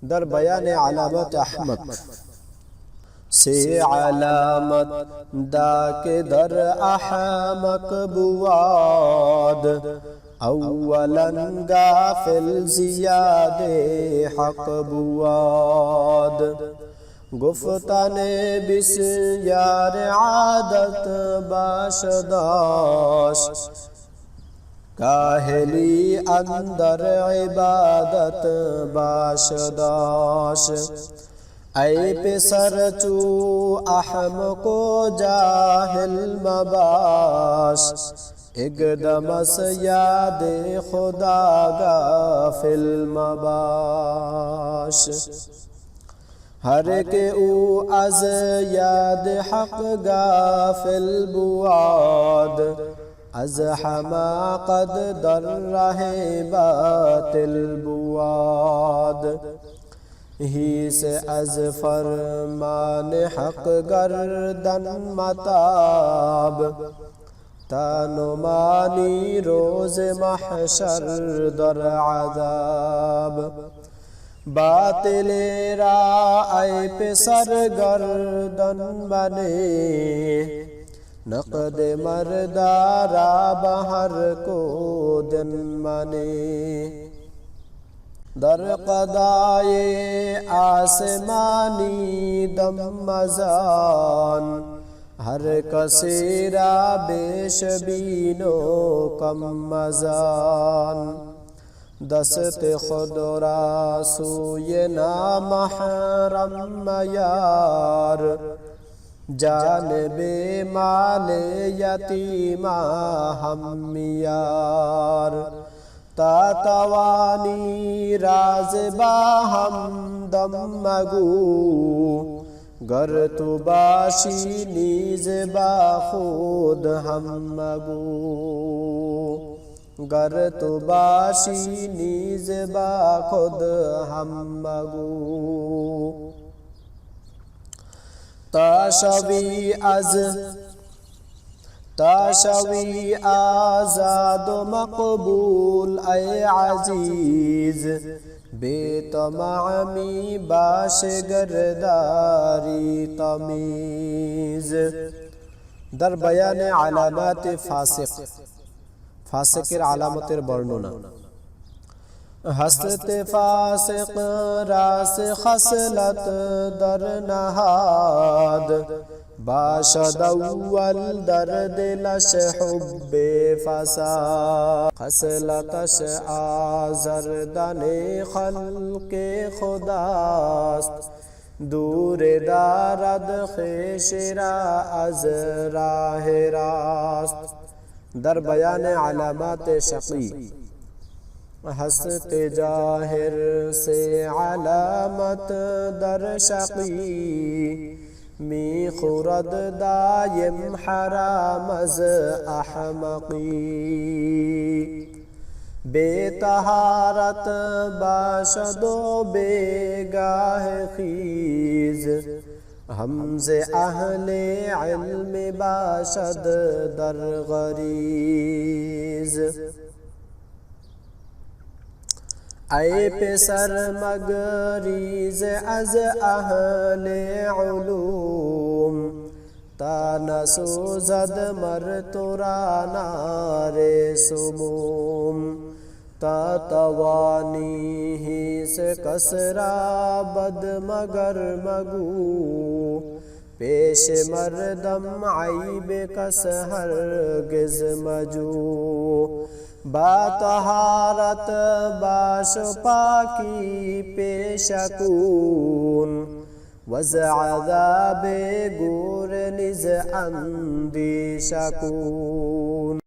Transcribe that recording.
در بیان علامات احمق سے علامت دا کے در احمق بواد اولا غافل زیاد حق بواد گفتن بسیار عادت باشداش کاہلی اندر عبادت باشداش اے پسر چو احمق و جاہل مباش اقدمس یاد خدا غافل مباش ہر کے او از یاد حق غافل بواد از حماقت در رہے باطل بواد ہی سے از فرمان حق گردن متاب تانمانی روز محشر در عذاب باطل را اے پسر گردن بنے نقد مردارا بہر کو دن منے در قضائے آسمانی دم مزان ہر کسی را بیش بینو کم مزان دست خود را سوی نامحرم میار جانب مال یتیما ہم میار تا توانی راز با ہم دم مگو گر تو باشی نیز با خود ہم مگو گر تو باشی نیز با خود ہم مگو تا شوی آزاد و مقبول اے عزیز بے طمعمی باش گرداری تمیز در بیان علامات فاسق ফাসিকের আলামতের বর্ণনা হস্ত ফাসিক রাস খসলত در نهاد باشد اول در دلش حب فساد خصلتش آزردن خلق خداست دور دارد خویش را از راه راست در بیان علامات شقی ہست ظاہر سے علامت در شقی می خورد دائم حرام از احمقی بے طہارت باشد و بیگاہ خیز ہمز اہل علم باشد در غریز اے پسر مگریز از اہل علوم تا نسوزد مر ترا نار سموم تا توانی ہی سے کسرا بد مگر مگو پیش مردم عیب کس ہرگز مجو با طہارت باش پاکی پیش کون وز عذاب گور نز اندیش کون